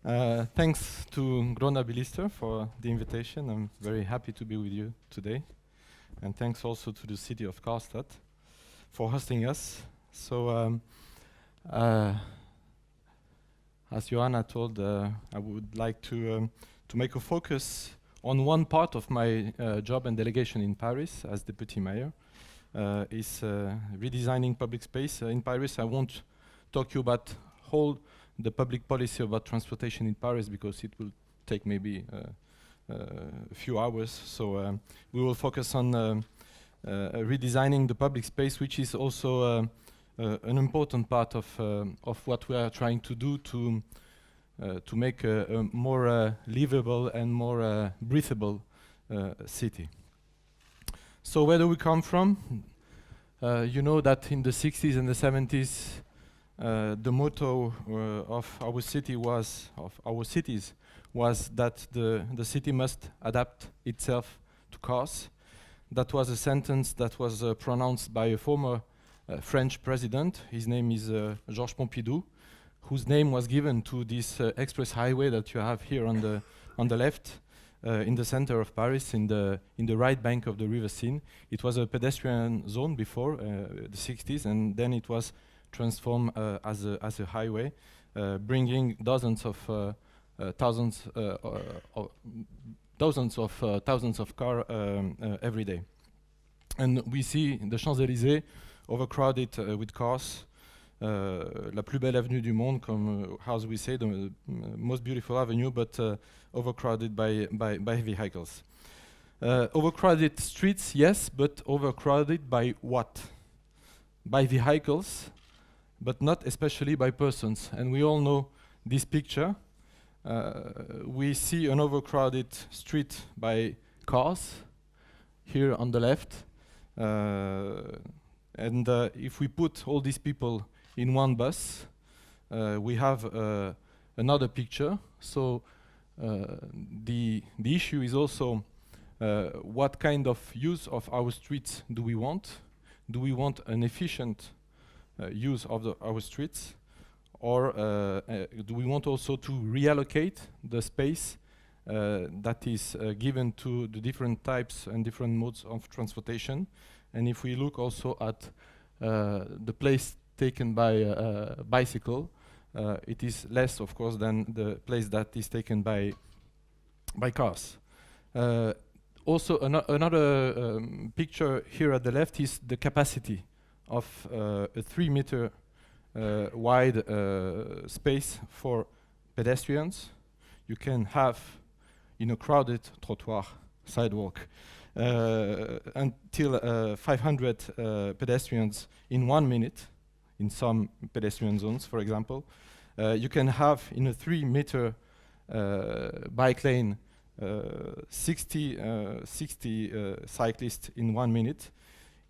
Thanks to Grona Bilister for the invitation. I'm very happy to be with you today. And thanks also to the city of Karlstad for hosting us. So, as Johanna told, I would like to make a focus on one part of my job and delegation in Paris as deputy mayor, is redesigning public space in Paris. I won't talk you about the public policy about transportation in Paris because it will take maybe a few hours. So we will focus on redesigning the public space, which is also an important part of what we are trying to do to make a more livable and more breathable city. So where do we come from? You know that in the 60s and the 70s, the motto of our city of our cities was that the city must adapt itself to cars. That was a sentence that was pronounced by a former French president. His name is Georges Pompidou, whose name was given to this express highway that you have here on the left, in the center of Paris, in the right bank of the River Seine. It was a pedestrian zone before the 60s, and then it was transformed as a highway, bringing thousands of cars every day. And we see the Champs-Élysées overcrowded with cars. La plus belle avenue du monde, as we say, the most beautiful avenue, but overcrowded by vehicles. Overcrowded streets, yes, but overcrowded by what? By vehicles, but not especially by persons. And we all know this picture. We see an overcrowded street by cars, here on the left. And if we put all these people in one bus, we have another picture. So the issue is also what kind of use of our streets do we want? Do we want an efficient use of our streets, or do we want also to reallocate the space that is given to the different types and different modes of transportation? And if we look also at the place taken by bicycle, it is less, of course, than the place that is taken by cars. Also, another picture here at the left is the capacity of a 3-meter wide space for pedestrians. You can have, in a crowded trottoir sidewalk, until 500 pedestrians in 1 minute, in some pedestrian zones, for example. You can have, in a 3-meter bike lane, 60 cyclists in 1 minute.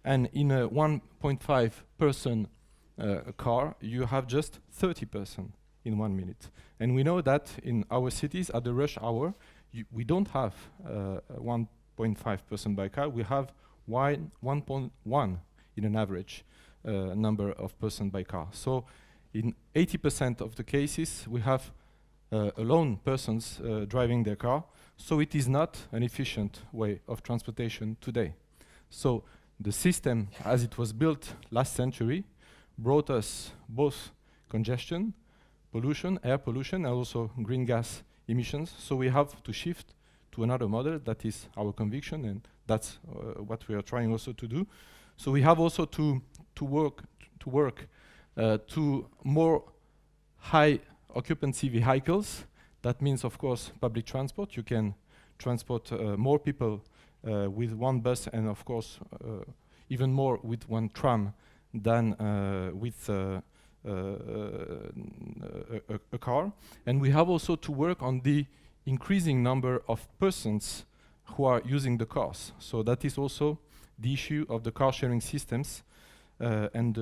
And in a 1.5 person car, you have just 30 persons in 1 minute. And we know that in our cities, at the rush hour, we don't have 1.5 person by car. We have 1.1 in an average number of person by car. So in 80% of the cases, we have alone persons driving their car. So it is not an efficient way of transportation today. So the system, as it was built last century, brought us both congestion, pollution, air pollution, and also green gas emissions. So we have to shift to another model. That is our conviction, and that's what we are trying also to do. So we have also to work to more high occupancy vehicles. That means, of course, public transport. You can transport more people with one bus, and of course even more with one tram than with a car. And we have also to work on the increasing number of persons who are using the cars. So that is also the issue of the car sharing systems, and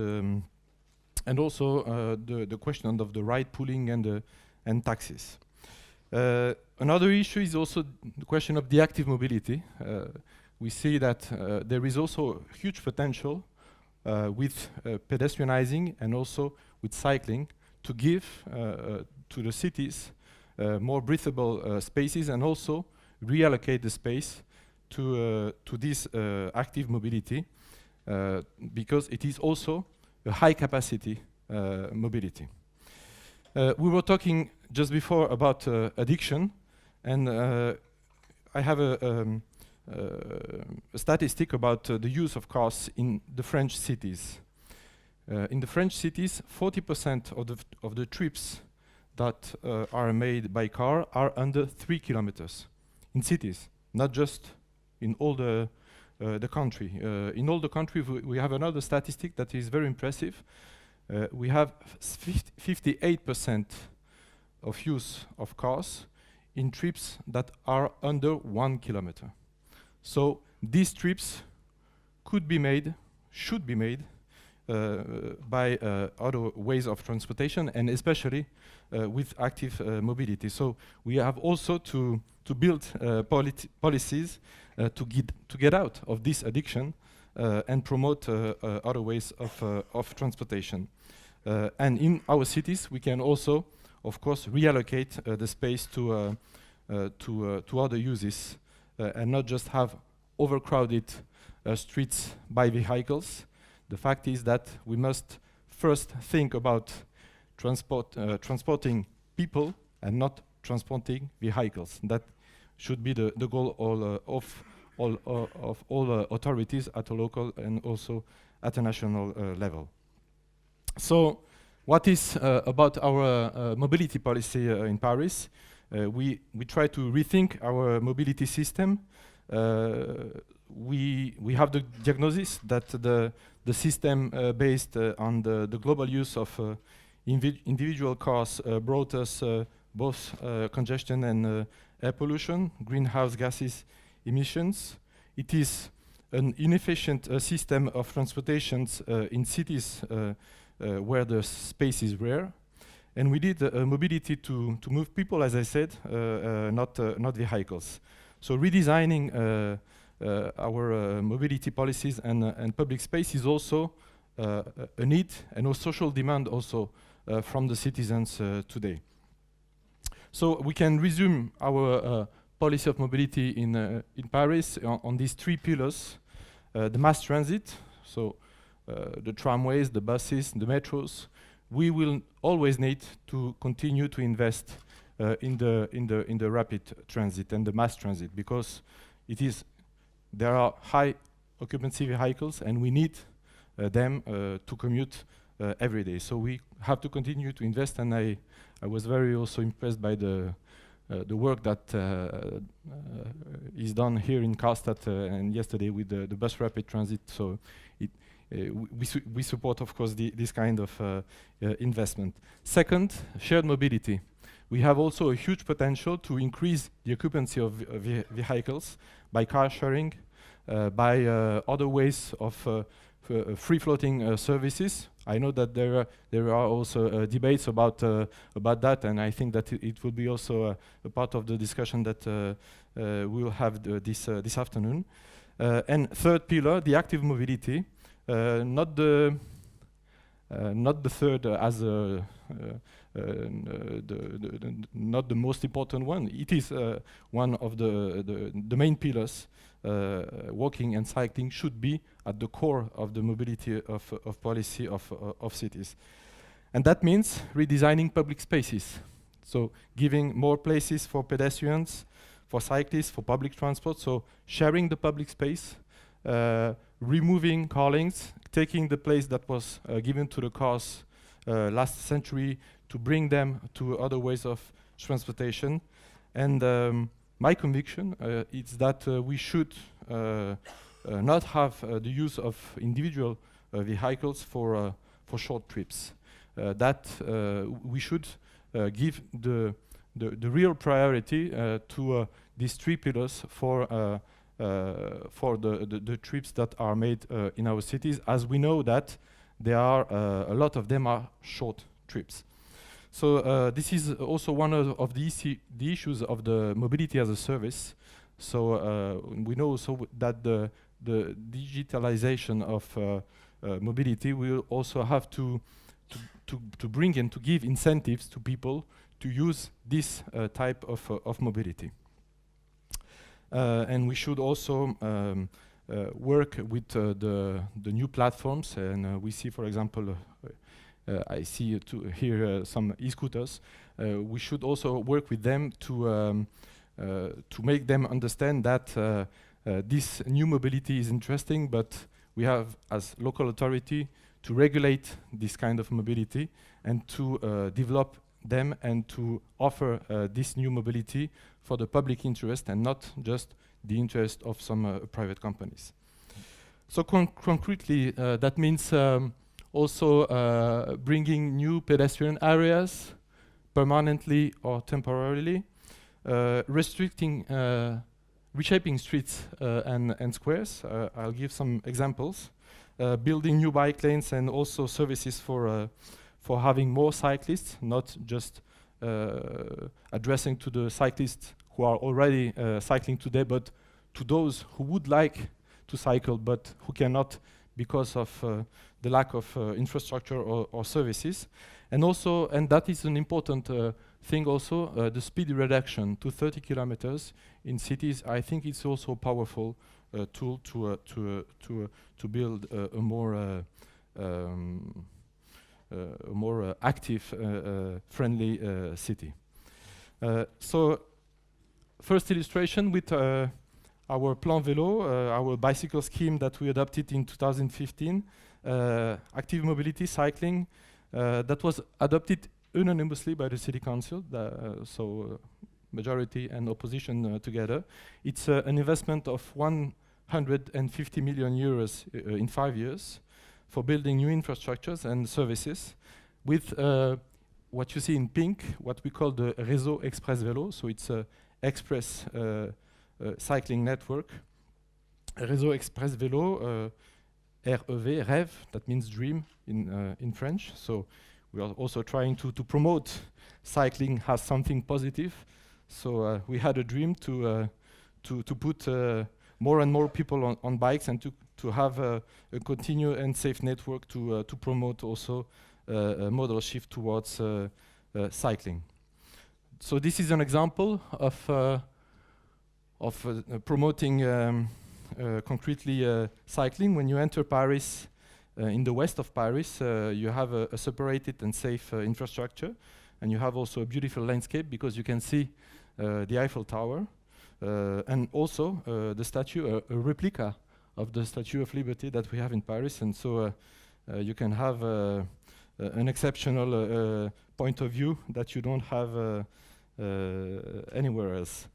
also the question of the ride pooling and taxis. Another issue is also the question of the active mobility. We see that there is also huge potential with pedestrianizing and also with cycling to give to the cities more breathable spaces, and also reallocate the space to this active mobility, because it is also a high capacity mobility. We were talking just before about addiction, and I have a statistic about the use of cars in the French cities. In the French cities, 40% of the trips that are made by car are under 3 kilometers in cities, not just in all the country. In all the country, we have another statistic that is very impressive. We have 58% of use of cars in trips that are under 1 kilometer. So these trips could be made, should be made by other ways of transportation, and especially with active mobility. So we have also to build policies to get out of this addiction and promote other ways of transportation. And in our cities, we can also, of course, reallocate the space to other uses and not just have overcrowded streets by vehicles. The fact is that we must first think about transporting people and not transporting vehicles. That should be the goal of all authorities at a local and also at a national level. So what is about our mobility policy in Paris? We try to rethink our mobility system. We have the diagnosis that the system based on the global use of individual cars brought us both congestion and air pollution, greenhouse gases emissions. It is an inefficient system of transportations in cities where the space is rare. And we need mobility to move people, as I said, not vehicles. So redesigning our mobility policies and public space is also a need and a social demand also from the citizens today. So we can resume our policy of mobility in Paris on these 3 pillars. The mass transit, so the tramways, the buses, the metros. We will always need to continue to invest in the rapid transit and the mass transit, because there are high occupancy vehicles and we need them to commute every day. So we have to continue to invest, and I was very also impressed by the work that is done here in Karstadt and yesterday with the bus rapid transit. So we support, of course, this kind of investment. Second, shared mobility. We have also a huge potential to increase the occupancy of vehicles by car sharing, by other ways of free-floating services. I know that there are also debates about that, and I think that it will be also a part of the discussion that we will have this afternoon. And third pillar, the active mobility. Not the third as not the most important one. It is one of the main pillars. Walking and cycling should be at the core of the mobility of policy of cities, and that means redesigning public spaces. So giving more places for pedestrians, for cyclists, for public transport. So sharing the public space. Removing car lanes, taking the place that was given to the cars last century to bring them to other ways of transportation. And my conviction is that we should not have the use of individual vehicles for short trips. That we should give the real priority to these 3 pillars for the trips that are made in our cities, as we know that there are a lot of them are short trips. So this is also one of the issues of the mobility as a service. So we know also that the digitalization of mobility will also have to bring and to give incentives to people to use this type of mobility. And we should also work with the new platforms, and we see, for example, I see here some e-scooters. We should also work with them to make them understand that this new mobility is interesting, but we have, as local authority, to regulate this kind of mobility and to develop them and to offer this new mobility for the public interest and not just the interest of some private companies. So concretely, that means also bringing new pedestrian areas permanently or temporarily, restricting, reshaping streets and squares. I'll give some examples. Building new bike lanes and also services for having more cyclists, not just addressing to the cyclists who are already cycling today, but to those who would like to cycle but who cannot because of the lack of infrastructure or services. And also, and that is an important thing also, the speed reduction to 30 kilometers in cities. I think it's also a powerful tool to build a more active, friendly city. So, first illustration with our Plan Vélo, our bicycle scheme that we adopted in 2015, active mobility cycling, that was adopted unanimously by the City Council, so majority and opposition together. It's an investment of 150 million euros in 5 years for building new infrastructures and services with what you see in pink, what we call the Réseau Express Vélo, so it's a express cycling network. Réseau Express Vélo, REV, rêve, that means dream in French. So we are also trying to promote cycling as something positive. So we had a dream to put more and more people on bikes and to have a continued and safe network to promote also a model shift towards cycling. So this is an example of promoting concretely cycling. When you enter Paris, in the west of Paris, you have a separated and safe infrastructure, and you have also a beautiful landscape because you can see the Eiffel Tower, and also the statue, a replica of the Statue of Liberty that we have in Paris, and so you can have an exceptional point of view that you don't have anywhere else.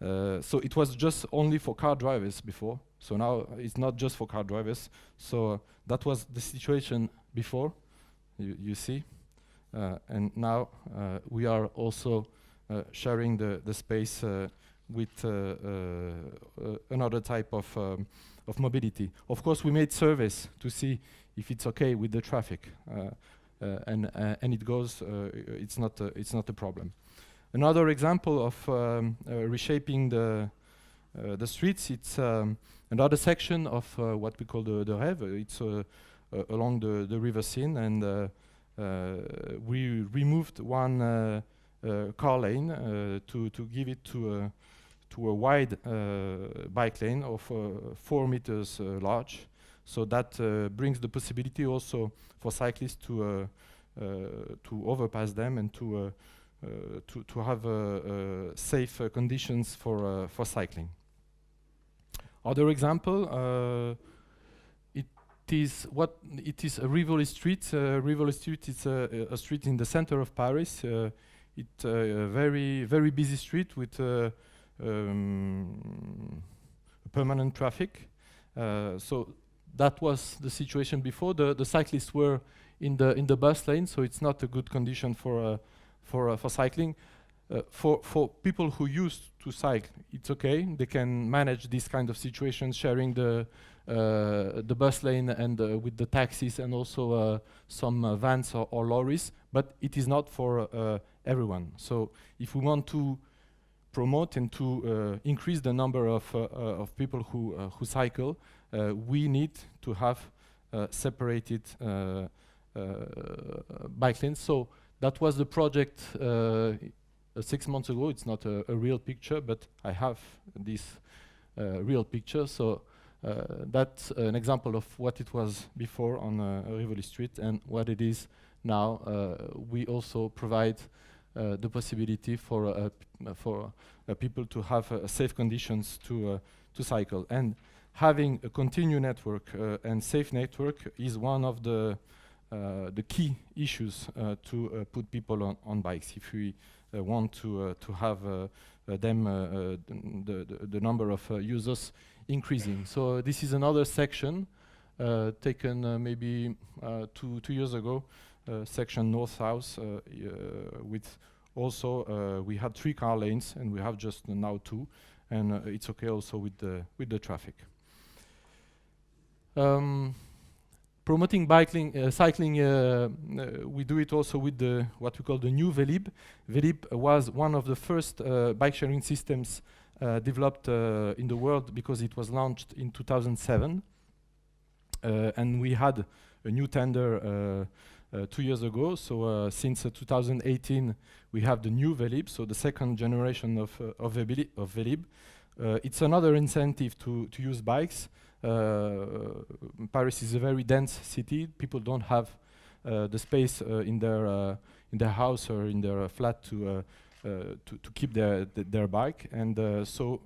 So it was just only for car drivers before, so now it's not just for car drivers. So that was the situation before, you see, and now we are also sharing the space with another type of mobility. Of course, we made surveys to see if it's okay with the traffic, and it goes. It's not a problem. Another example of reshaping the streets. It's another section of what we call the Rêve. It's along the River Seine, and we removed one car lane to give it to a wide bike lane of 4 meters large. So that brings the possibility also for cyclists to overpass them and to have safe conditions for cycling. Other example, it is a Rivoli Street. Rivoli Street is a street in the center of Paris. It's a very busy street with permanent traffic. So that was the situation before. The cyclists were in the bus lane, so it's not a good condition for cycling. For people who used to cycle, it's okay. They can manage this kind of situation, sharing the bus lane and with the taxis and also some vans or lorries. But it is not for everyone. So if we want to promote and to increase the number of people who cycle, we need to have separated bike lanes. So That was the project 6 months ago. It's not a real picture, but I have this real picture. So that's an example of what it was before on Rivoli Street and what it is now. We also provide the possibility for people to have safe conditions to cycle. And having a continued network and safe network is one of the key issues to put people on bikes. If we want to have the number of users increasing. So this is another section taken maybe 2 years ago, section north-south, with also we had 3 car lanes and we have just now 2, and it's okay also with the traffic. Promoting cycling, we do it also with what we call the new Velib. Velib was one of the first bike sharing systems developed in the world because it was launched in 2007. And we had a new tender 2 years ago. So since 2018, we have the new Velib, so the second generation of Velib. It's another incentive to use bikes. Paris is a very dense city. People don't have the space in their house or in their flat to keep their bike, and so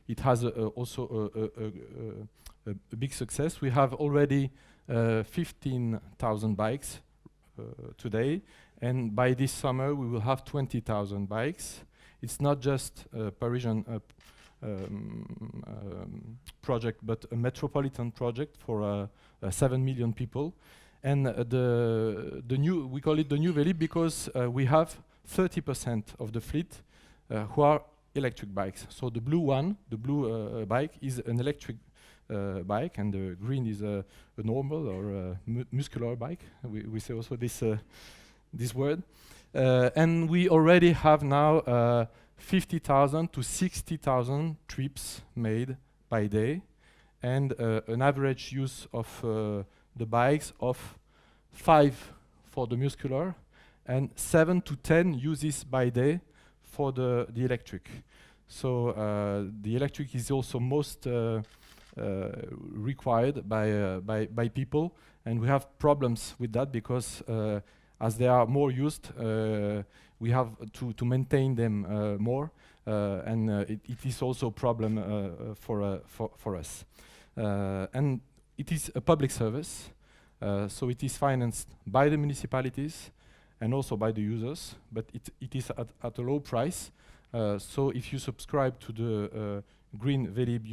it has also a big success. We have already 15,000 bikes today, and by this summer we will have 20,000 bikes. It's not just a Parisian project, but a metropolitan project for 7 million people. And we call it the new Velib because we have 30% of the fleet who are electric bikes. So the blue one, the blue bike, is an electric bike, and the green is a normal or muscular bike. We say also this word. And we already have now 50,000 to 60,000 trips made by day, and an average use of the bikes of 5 for the muscular and 7 to 10 uses by day for the electric. So the electric is also most required by people, and we have problems with that because as they are more used, we have to maintain them more, and it is also a problem for us. And it is a public service, so it is financed by the municipalities and also by the users, but it is at a low price. So if you subscribe to the green Velib,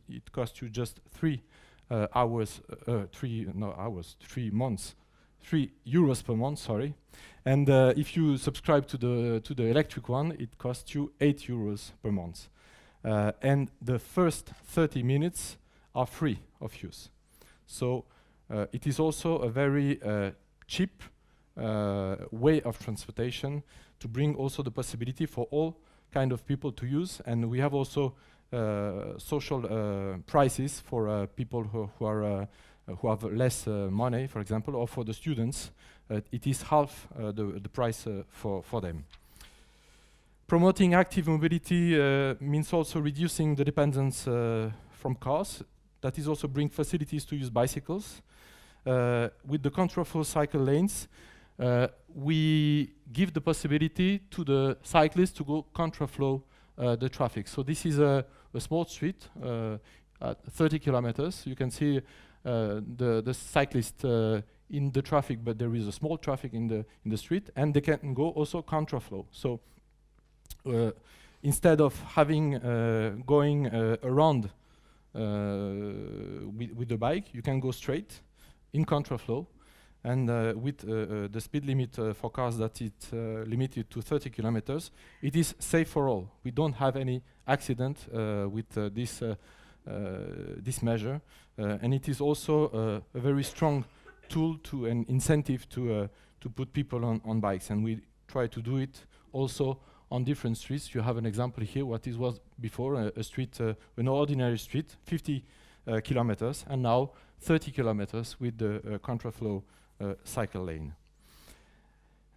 it costs you just 3 euros per month, sorry. And if you subscribe to the electric one, it costs you 8 euros per month. And the first 30 minutes are free of use. So it is also a very cheap way of transportation to bring also the possibility for all kind of people to use. And we have also social prices for people who have less money, for example, or for the students. It is half the price for them. Promoting active mobility means also reducing the dependence from cars. That is also bring facilities to use bicycles. With the contraflow cycle lanes, we give the possibility to the cyclists to go contraflow the traffic. So this is a small street at 30 kilometers. You can see the cyclist in the traffic, but there is a small traffic in the street, and they can go also contraflow. So instead of having going around with the bike, you can go straight in contraflow, and with the speed limit for cars that it's limited to 30 kilometers, it is safe for all. We don't have any accident with this measure, and it is also a very strong tool to an incentive to put people on bikes, and we try to do it also on different streets. You have an example here. What it was before a street, an ordinary street, 50 kilometers, and now 30 kilometers with the contraflow cycle lane.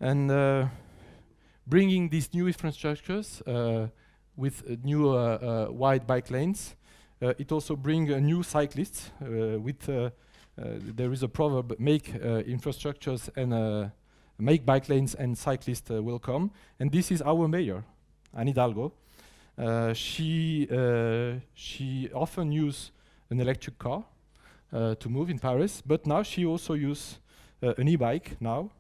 And bringing these new infrastructures with new wide bike lanes, it also brings new cyclists. There is a proverb: make infrastructures and make bike lanes, and cyclists will come. And this is our mayor, Anne Hidalgo. She often uses an electric car to move in Paris, but now she also uses an e-bike now.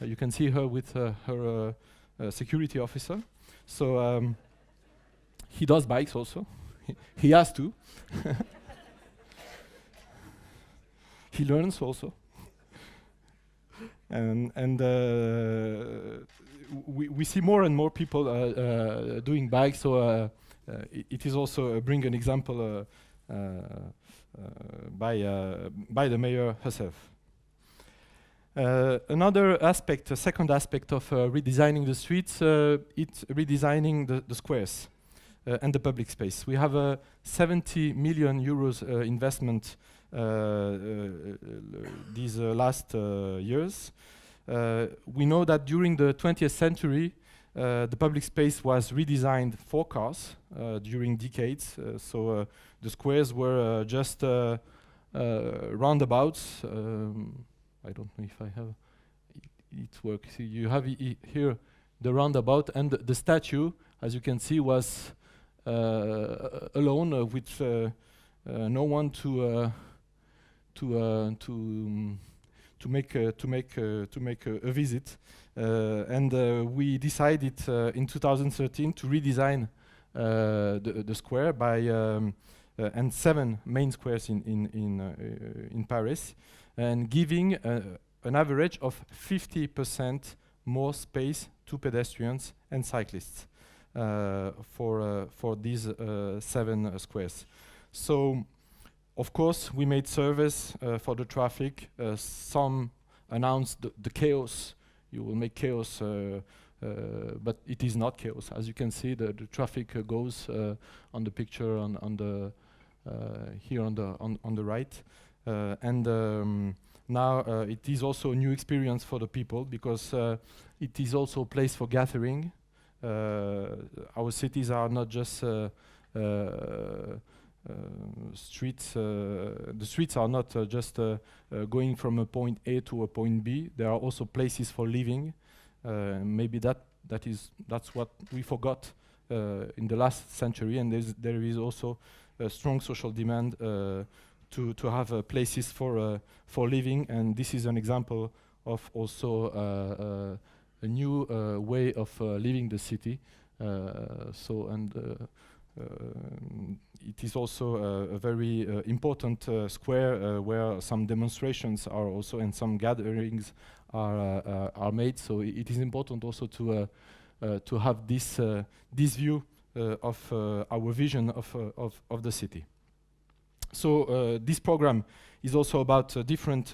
You can see her with her security officer. So he does bikes also. He has to. He learns also. And we see more and more people doing bikes, so it is also bring an example by the mayor herself. Another aspect, a second aspect of redesigning the streets, it's redesigning the squares and the public space. We have a 70 million euros investment these last years. We know that during the 20th century, the public space was redesigned for cars during decades. So the squares were just roundabouts. I don't know if I have it works. You have here the roundabout, and the statue, as you can see, was alone with no one to make a visit, and we decided in 2013 to redesign the square by and 7 main squares in Paris, and giving an average of 50% more space to pedestrians and cyclists for these 7 squares. So, of course, we made surveys for the traffic. Some announced the chaos. You will make chaos, but it is not chaos. As you can see, the traffic goes on the picture on the here on the right, and now it is also a new experience for the people, because it is also a place for gathering. Our cities are not just streets. The streets are not just going from a point A to a point B. There are also places for living. Maybe that's what we forgot in the last century, and there is also a strong social demand to have places for living, and this is an example of also a new way of living the city. It is also a very important square where some demonstrations are also, and some gatherings are made. So it is important also to have this view of our vision of the city. So this program is also about different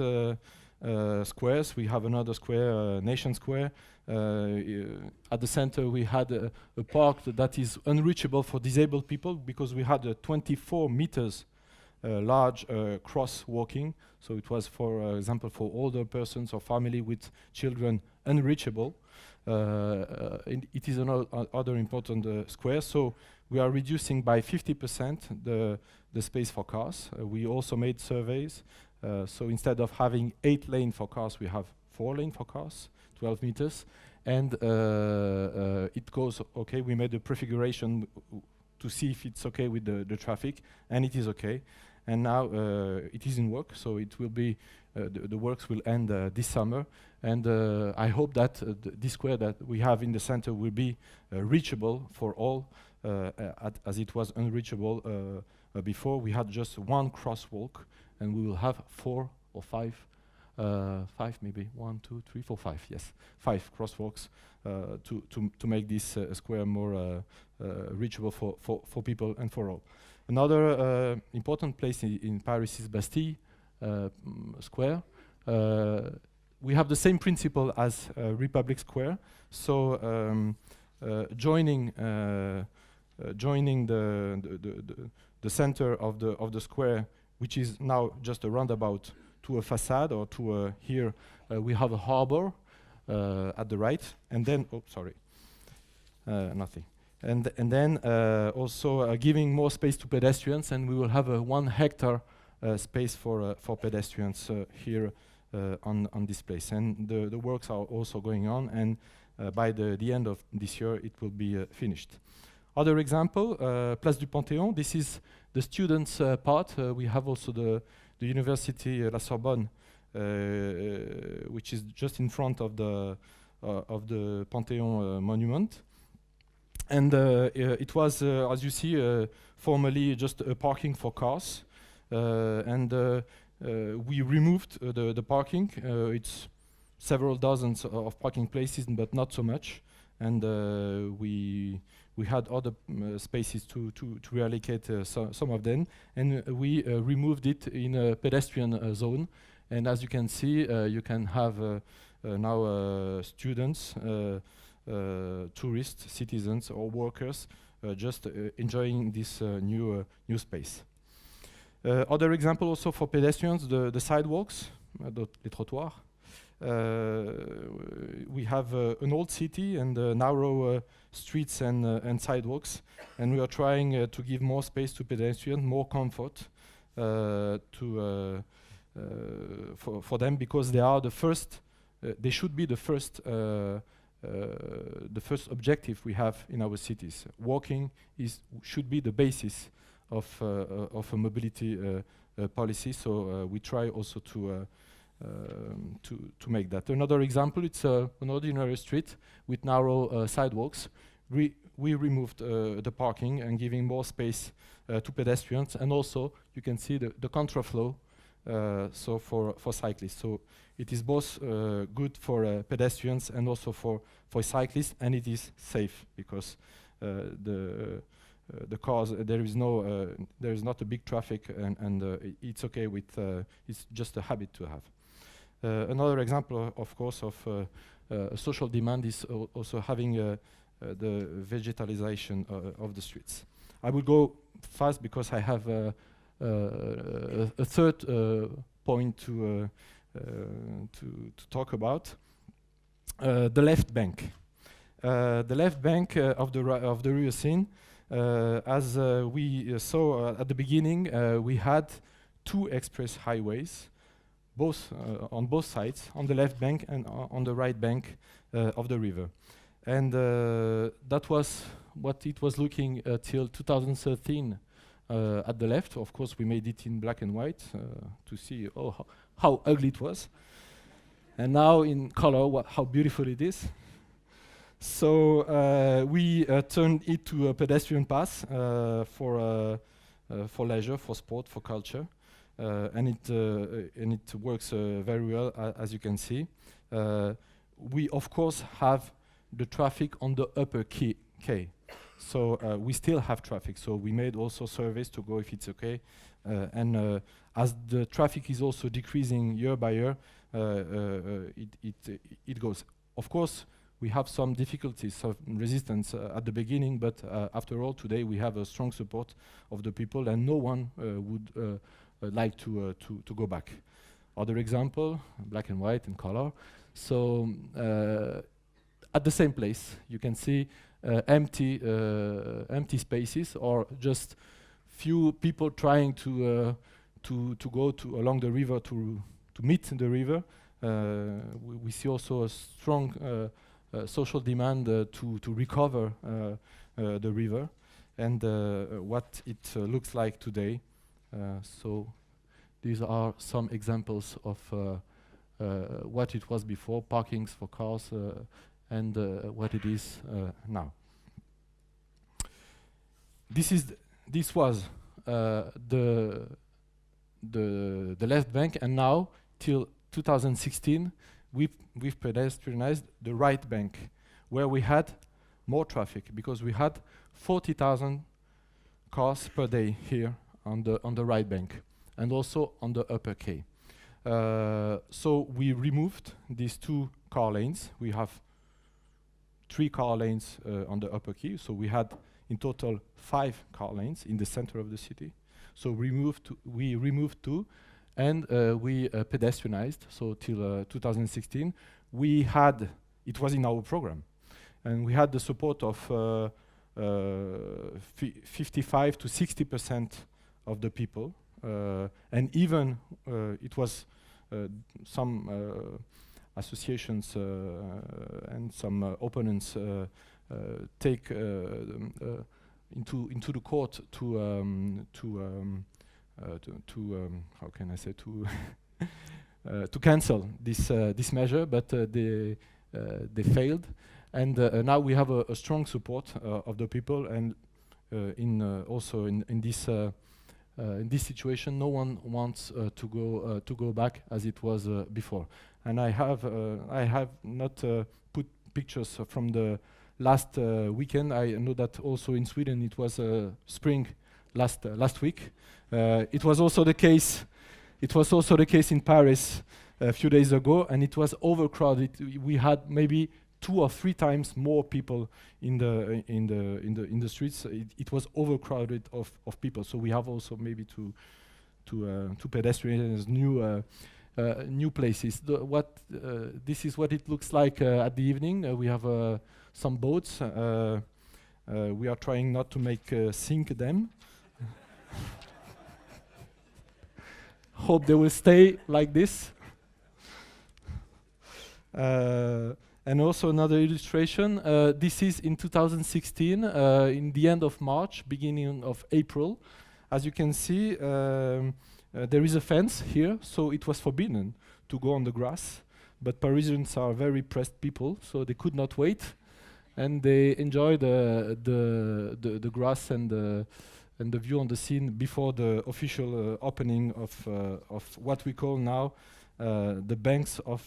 squares. We have another square, Nation Square. At the center we had a park that is unreachable for disabled people, because we had a 24 meters large crosswalking. So it was, for example, for older persons or family with children, unreachable. It is another important square. So we are reducing by 50% the space for cars. We also made surveys. So instead of having 8 lanes for cars, we have 4 lanes for cars, 12 meters. And it goes okay. We made a prefiguration to see if it's okay with the traffic, and it is okay. And now it is in work, so it will be the works will end this summer. And I hope that this square that we have in the center will be reachable for all, as it was unreachable before. We had just 1 crosswalk, and we will have 4 or 5. 5 maybe, 1, 2, 3, 4, 5. Yes, 5 crosswalks to make this square more reachable for people and for all. Another important place in Paris is Bastille Square. We have the same principle as Republic Square. So joining the center of the square, which is now just a roundabout, to a facade, or to here we have a harbor. at the right, and then nothing. And then also giving more space to pedestrians, and we will have a 1 hectare space for pedestrians here on this place. And the works are also going on, and by the end of this year it will be finished. Other example, Place du Panthéon. This is the students' part. We have also the University La Sorbonne, which is just in front of the Panthéon monument. And it was, as you see, formerly just a parking for cars. And we removed the parking. It's several dozens of parking places, but not so much. And we had other spaces to reallocate some of them, and we removed it in a pedestrian zone. And as you can see, you can have now students, tourists, citizens, or workers just enjoying this new space. Other example also for pedestrians, the sidewalks, les trottoirs. We have an old city and narrow streets and sidewalks, and we are trying to give more space to pedestrians, more comfort for them, because they are the first. They should be the first objective we have in our cities. Walking should be the basis of a mobility policy. So we try also to make that. Another example, it's an ordinary street with narrow sidewalks. We removed the parking and giving more space to pedestrians, and also you can see the contraflow, so for cyclists. So it is both good for pedestrians and also for cyclists, and it is safe because the cars, there is not a big traffic, and it's okay with it's just a habit to have. Another example, of course, of social demand is also having the vegetalization of the streets. I will go fast because I have a third point to talk about. The left bank. The left bank of the Rio Seine, as we saw at the beginning, we had 2 express highways, both on both sides, on the left bank and on the right bank of the river. And that was what it was looking till 2013 at the left. Of course, we made it in black and white to see how ugly it was. And now in color, how beautiful it is. So we turned it to a pedestrian path for leisure, for sport, for culture. And it works very well, as you can see. We of course have the traffic on the upper quay. So we still have traffic. So we made also surveys to go if it's okay. And as the traffic is also decreasing year by year, it goes. Of course, we have some difficulties, some resistance at the beginning, but after all, today we have a strong support of the people, and no one would like to go back. Other example, black and white and color. So at the same place, you can see empty spaces, or just few people trying to go along the river to meet the river. We see also a strong social demand to recover the river, and what it looks like today. So these are some examples of what it was before, parkings for cars, and what it is now. This was the left bank, and now till 2016 we've pedestrianized the right bank, where we had more traffic because we had 40,000 cars per day here on the right bank, and also on the upper quay. So we removed these 2 car lanes. We have 3 car lanes on the upper quay, so we had in total 5 car lanes in the center of the city. So we removed 2, and we pedestrianized. So till 2016, we had it was in our program. And we had the support of 55 to 60% of the people. And even it was some associations and some opponents take into the court to how can I say to cancel this measure, but they failed, and now we have a strong support of the people, and also in this situation, no one wants to go back as it was before. And I have not put pictures from the last weekend. I know that also in Sweden it was spring last week. It was also the case. It was also the case in Paris a few days ago, and it was overcrowded. We had maybe 2 or 3 times more people in the streets. It was overcrowded of people. So we have also maybe to pedestrians new places. This is what it looks like at the evening. We have some boats. We are trying not to make sink them. Hope they will stay like this. And also another illustration. This is in 2016, in the end of March, beginning of April. As you can see, there is a fence here, so it was forbidden to go on the grass. But Parisians are very pressed people, so they could not wait, and they enjoyed the grass and the view on the Seine before the official opening of what we call now the banks of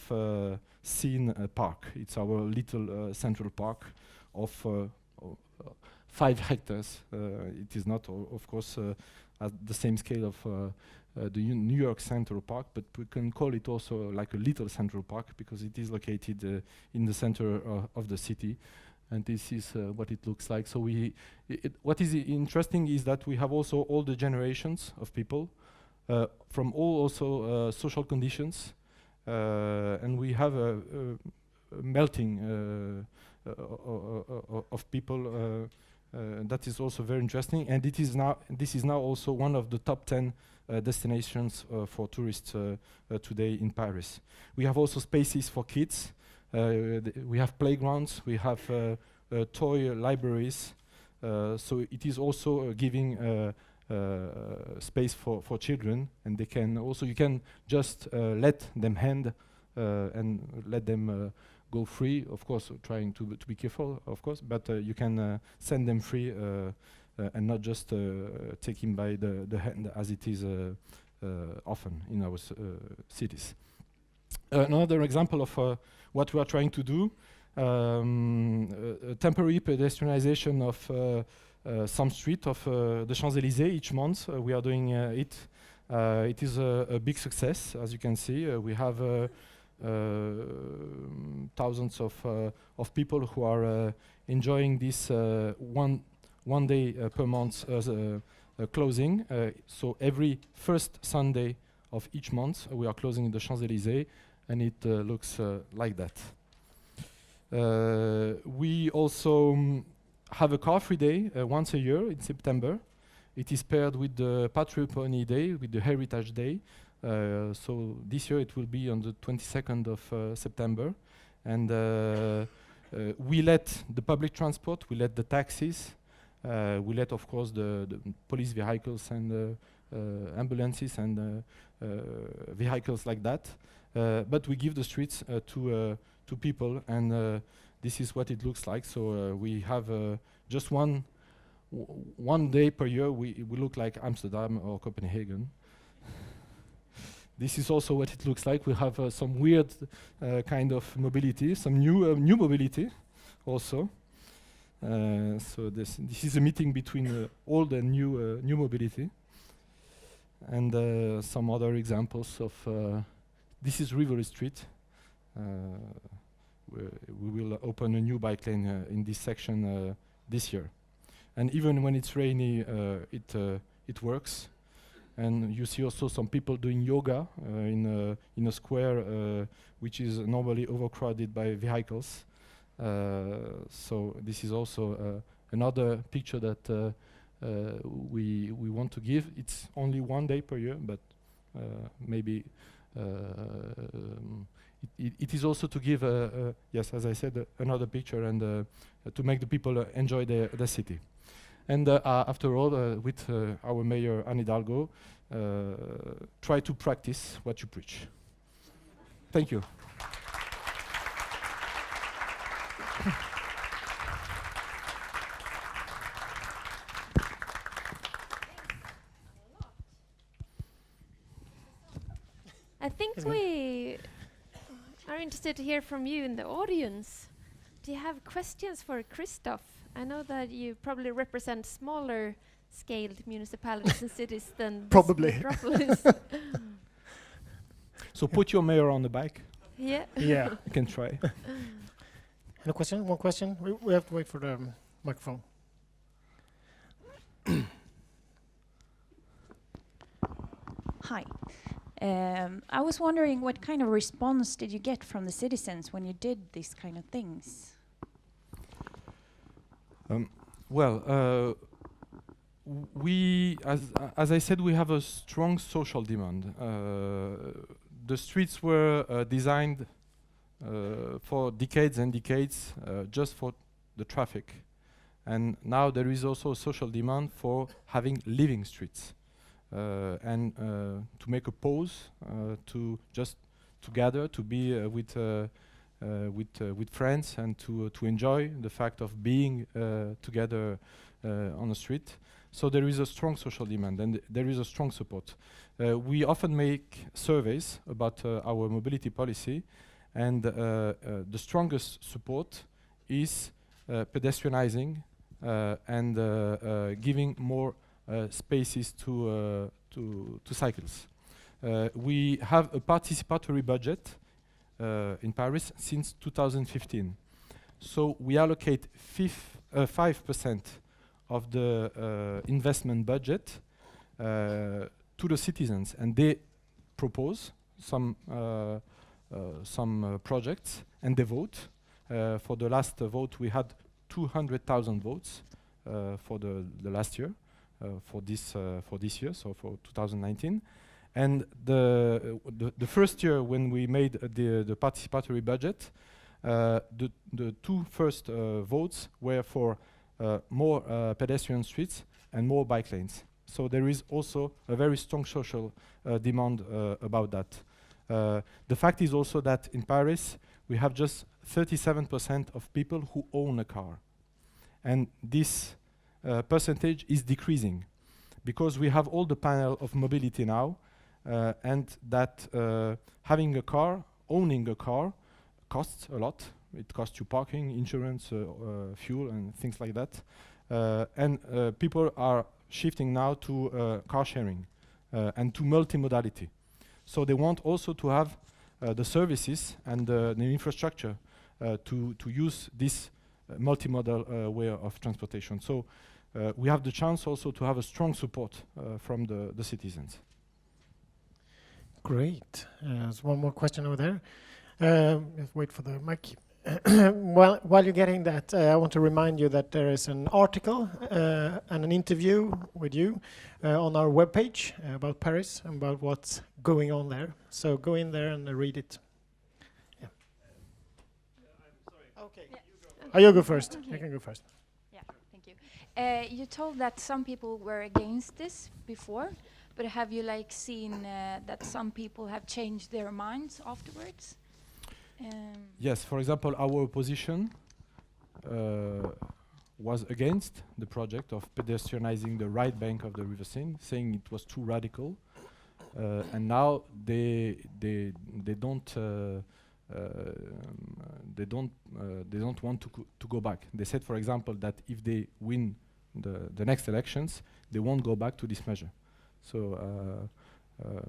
Seine Park. It's our little central park of 5 hectares. It is not, of course, at the same scale of the New York Central Park, but we can call it also like a little central park because it is located in the center of the city. And this is what it looks like. So what is interesting is that we have also all the generations of people from all also social conditions, and we have a melting of people. That is also very interesting, and this is now also one of the top 10 destinations for tourists today in Paris. We have also spaces for kids. We have playgrounds, we have toy libraries, so it is also giving space for children, and they can also, you can just let them and let them go free, of course, trying to be careful, of course, but you can send them free and not just take him by the hand as it is often in our cities. Another example of what we are trying to do, temporary pedestrianization of some street of the Champs-Élysées each month. We are doing it. It is a big success, as you can see. We have thousands of people who are enjoying this one day per month closing. So every first Sunday of each month, we are closing the Champs-Élysées, and it looks like that. We also have a car-free day once a year in September. It is paired with the Patrimony Day, with the Heritage Day. So this year it will be on the 22nd of September. And we let the public transport, we let the taxis, we let, of course, the police vehicles and ambulances and vehicles like that. But we give the streets to people, and this is what it looks like. So we have just one day per year. We look like Amsterdam or Copenhagen. This is also what it looks like. We have some weird kind of mobility, some new mobility, also. So this is a meeting between old and new mobility, and some other examples of. This is Rivoli Street. We will open a new bike lane in this section this year, and even when it's rainy, it works. and you see also some people doing yoga in a square which is normally overcrowded by vehicles. So this is also another picture that we want to give. It's only 1 day per year, but maybe it is also to give, yes, as I said, another picture and to make the people enjoy the city. And after all, with our mayor, Anne Hidalgo, try to practice what you preach. Thank you. I think we are interested to hear from you in the audience. Do you have questions for Christoph? I know that you probably represent smaller scaled municipalities and cities than Probably. metropolis. So put your mayor on the bike. Yeah. Yeah. You can try. Any question? One question? We have to wait for the microphone. Hi. I was wondering what kind of response did you get from the citizens when you did these kind of things? Well, we, as I said, we have a strong social demand. The streets were designed for decades and decades just for the traffic. And now there is also a social demand for having living streets. And to make a pause, to just to gather, to be with friends, and to enjoy the fact of being together on the street. So there is a strong social demand, and there is a strong support. We often make surveys about our mobility policy, and the strongest support is pedestrianizing and giving more spaces to cycles. We have a participatory budget in Paris since 2015. So we allocate 5% of the investment budget to the citizens, and they propose some projects, and they vote. For the last vote, we had 200,000 votes for the last year. For this year, so for 2019, and the first year when we made the participatory budget, the two first votes were for more pedestrian streets and more bike lanes. So there is also a very strong social demand about that. The fact is also that in Paris we have just 37% of people who own a car, and this percentage is decreasing because we have all the panel of mobility now, and that having a car, owning a car, costs a lot. It costs you parking, insurance, fuel, and things like that. And people are shifting now to car sharing and to multimodality. So they want also to have the services and the infrastructure to use this multimodal way of transportation. So we have the chance also to have a strong support from the citizens. Great. There's one more question over there. Let's wait for the mic. While you're getting that, I want to remind you that there is an article and an interview with you on our webpage about Paris and about what's going on there. So go in there and read it. Yeah. Okay. Yeah. You go first. Okay. You can go first. Yeah, thank you. You told that some people were against this before, but have you seen that some people have changed their minds afterwards? Yes, for example, our opposition was against the project of pedestrianizing the right bank of the River Seine, saying it was too radical, and now they don't want to go back. They said, for example, that if they win the next elections, they won't go back to this measure. So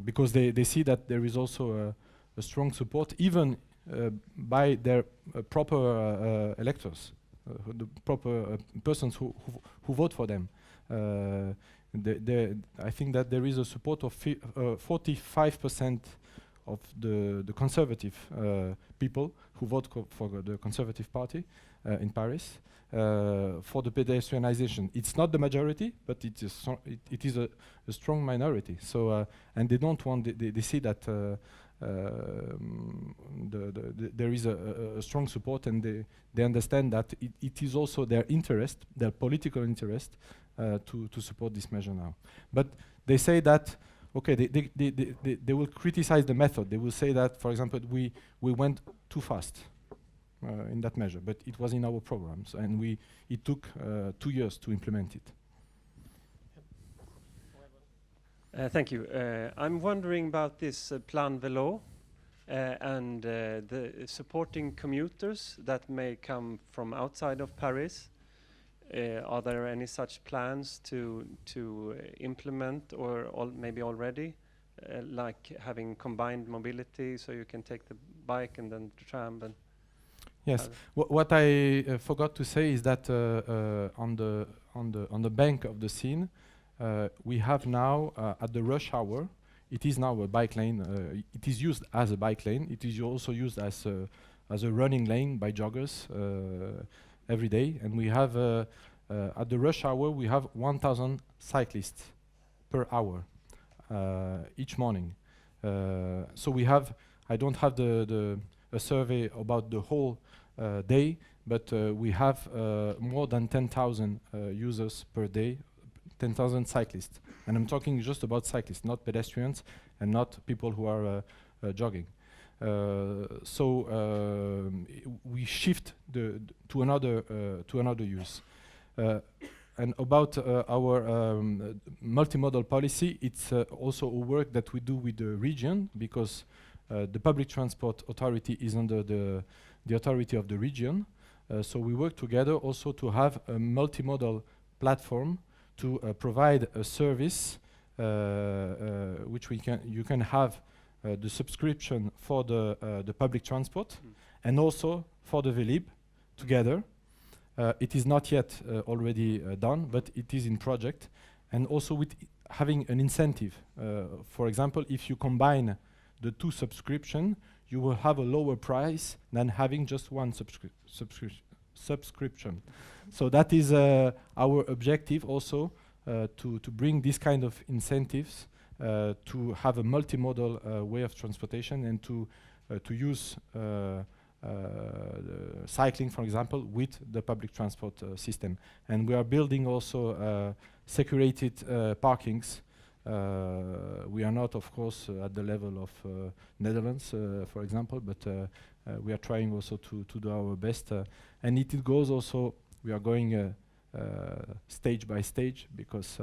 because they see that there is also a strong support, even by their proper electors, the proper persons who vote for them. I think that there is a support of 45% of the conservative people who vote for the Conservative Party in Paris for the pedestrianization. It's not the majority, but it is a strong minority. So and they don't want. They see that there is a strong support, and they understand that it is also their interest, their political interest, to support this measure now. But they say that. Okay, they will criticize the method. They will say that, for example, we went too fast in that measure, but it was in our programs, and it took 2 years to implement it. Thank you. I'm wondering about this Plan Vélo and the supporting commuters that may come from outside of Paris. Are there any such plans to implement, or maybe already, like having combined mobility, so you can take the bike and then the tram? And yes. What I forgot to say is that on the bank of the Seine, we have now at the rush hour. It is now a bike lane. It is used as a bike lane. It is also used as a running lane by joggers every day, and we have at the rush hour we have 1,000 cyclists per hour each morning. So we have. I don't have a survey about the whole day, but we have more than 10,000 users per day, 10,000 cyclists, and I'm talking just about cyclists, not pedestrians, and not people who are jogging. So we shift to another use. And about our multimodal policy, it's also a work that we do with the region, because the public transport authority is under the authority of the region. So we work together also to have a multimodal platform to provide a service which you can have the subscription for the public transport and also for the Vélib together. It is not yet already done, but it is in project, and also with having an incentive. For example, if you combine the two subscription, you will have a lower price than having just one subscription. So that is our objective also, to bring this kind of incentives to have a multimodal way of transportation, and to use cycling, for example, with the public transport system. And we are building also segregated parkings. We are not, of course, at the level of Netherlands, for example, but we are trying also to do our best. And it goes also, we are going stage by stage, because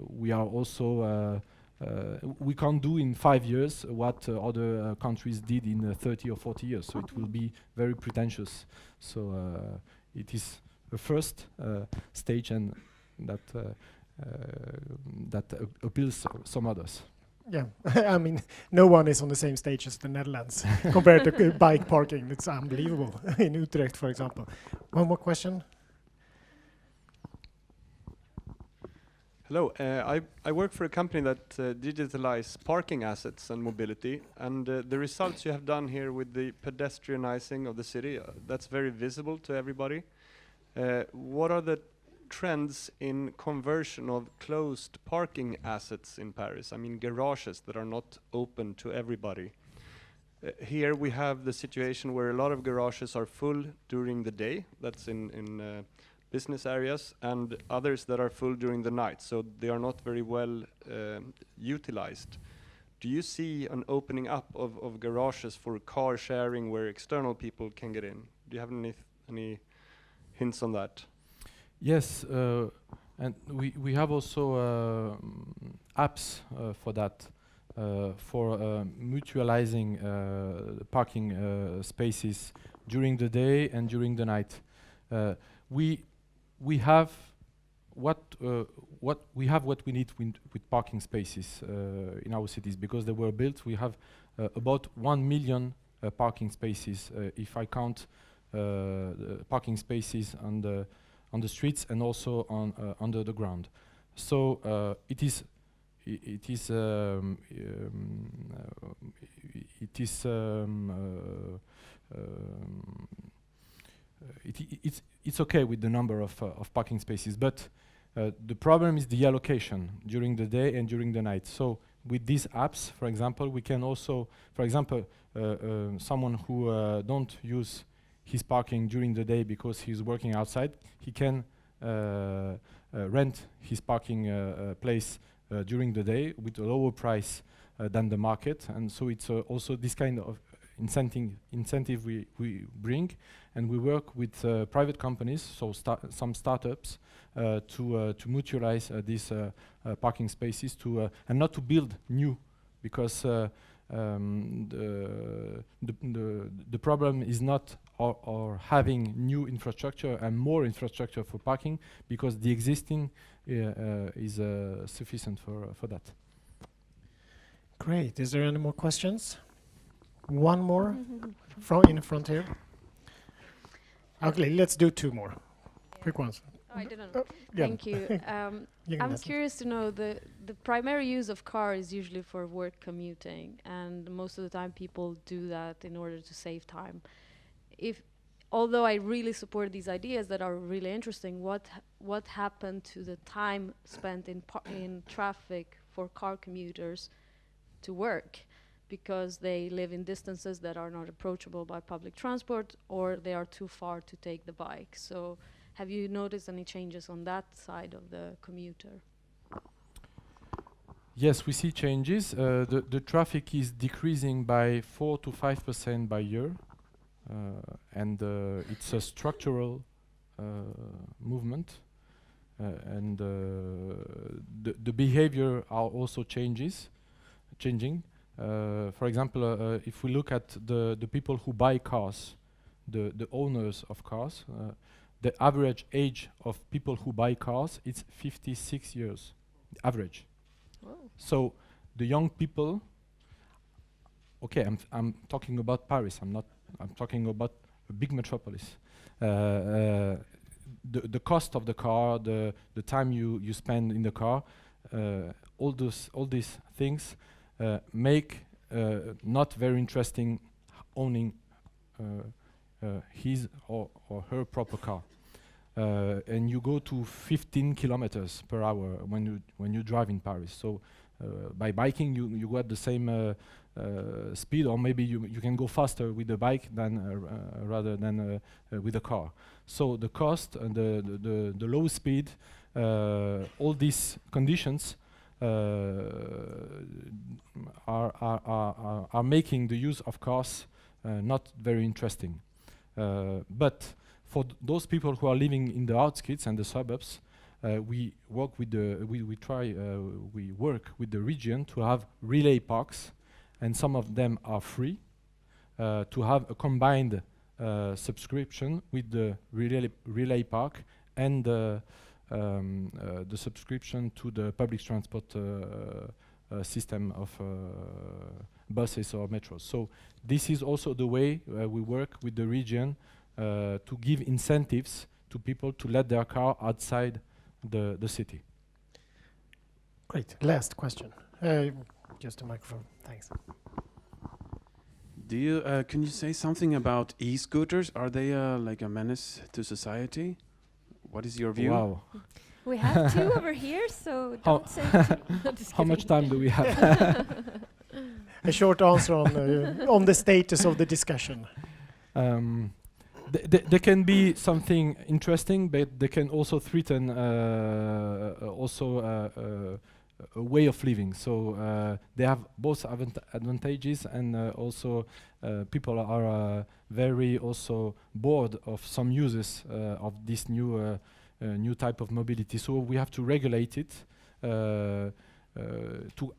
we are also we can't do in 5 years what other countries did in 30 or 40 years. So it will be very pretentious. So it is the first stage, and that appeals some others. Yeah, I mean, no one is on the same stage as the Netherlands compared to bike parking. It's unbelievable in Utrecht, for example. One more question. Hello, I work for a company that digitalizes parking assets and mobility, and the results you have done here with the pedestrianizing of the city, that's very visible to everybody. What are the trends in conversion of closed parking assets in Paris? I mean, garages that are not open to everybody. Here we have the situation where a lot of garages are full during the day, that's in business areas, and others that are full during the night, so they are not very well utilized. Do you see an opening up of garages for car sharing where external people can get in? Do you have any hints on that? Yes, and we have also apps for that, for mutualizing parking spaces during the day and during the night. We have what we need with parking spaces in our cities, because they were built. We have about 1 million parking spaces, if I count the parking spaces on the on the streets and also on under the ground. So it is it's okay with the number of parking spaces, but the problem is the allocation during the day and during the night. So with these apps, for example, we can also, for example, someone who don't use his parking during the day because he's working outside, he can rent his parking place during the day with a lower price than the market. And so it's also this kind of incentive we bring, and we work with private companies, so some startups, to mutualize these parking spaces and not to build new, because the problem is not or having new infrastructure and more infrastructure for parking, because the existing is sufficient for that. Great. Is there any more questions? One more in front here. Okay, let's do two more. Quick ones. Oh, I didn't know. Yeah. Thank you. You can I'm ask. curious to know, the primary use of car is usually for work commuting, and most of the time people do that in order to save time. Although I really support these ideas that are really interesting, what happened to the time spent in traffic for car commuters to work? Because they live in distances that are not approachable by public transport, or they are too far to take the bike. So have you noticed any changes on that side of the commuter? Yes, we see changes. The traffic is decreasing by 4 to 5% by year, and it's a structural movement, and the behavior are also changing. For example, if we look at the people who buy cars, the owners of cars, the average age of people who buy cars is 56 years, average. Whoa. So the young people, okay, I'm talking about Paris. I'm talking about a big metropolis. The cost of the car, the time you spend in the car, all these things make not very interesting owning his or her proper car. And you go to 15 kilometers per hour when you drive in Paris. So by biking you got the same speed, or maybe you can go faster with the bike than rather than with a car. So the cost and the low speed, all these conditions are making the use of cars not very interesting. But for those people who are living in the outskirts and the suburbs, we work with the region to have relay parks, and some of them are free, to have a combined subscription with the relay park and the subscription to the public transport system of buses or metros. So this is also the way we work with the region to give incentives to people to let their car outside the city. Great. Last question. Just a microphone. Thanks. Do you can you say something about e-scooters? Are they like a menace to society? What is your view? Wow. We have two over here, so How- don't say too. Just How much kidding. time do we have? A short answer on the status of the discussion. There can be something interesting, but they can also threaten a way of living. So they have both advantages, and also people are very also bored of some uses of this new type of mobility. So we have to regulate it to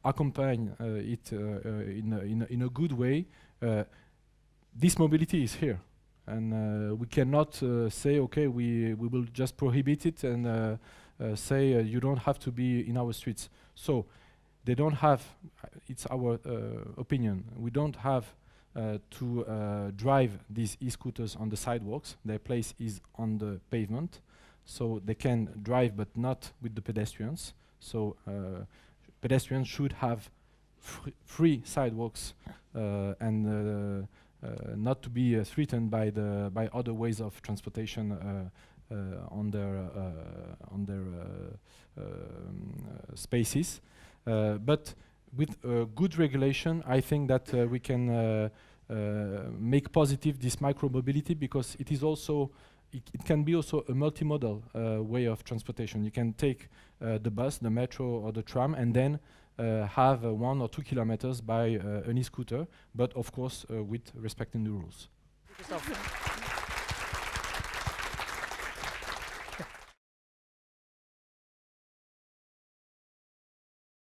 accompany it in a good way. This mobility is here, and we cannot say, okay, we will just prohibit it and say you don't have to be in our streets. So they don't have, it's our opinion, we don't have to drive these e-scooters on the sidewalks. Their place is on the pavement. so they can drive but not with the pedestrians. So pedestrians should have free sidewalks and not to be threatened by other ways of transportation on their spaces. But with good regulation, I think that we can make positive this micro-mobility, because it is also it can be also a multimodal way of transportation. You can take the bus, the metro, or the tram, and then have 1 or 2 kilometers by an e-scooter, but of course with respecting the rules. Christoph.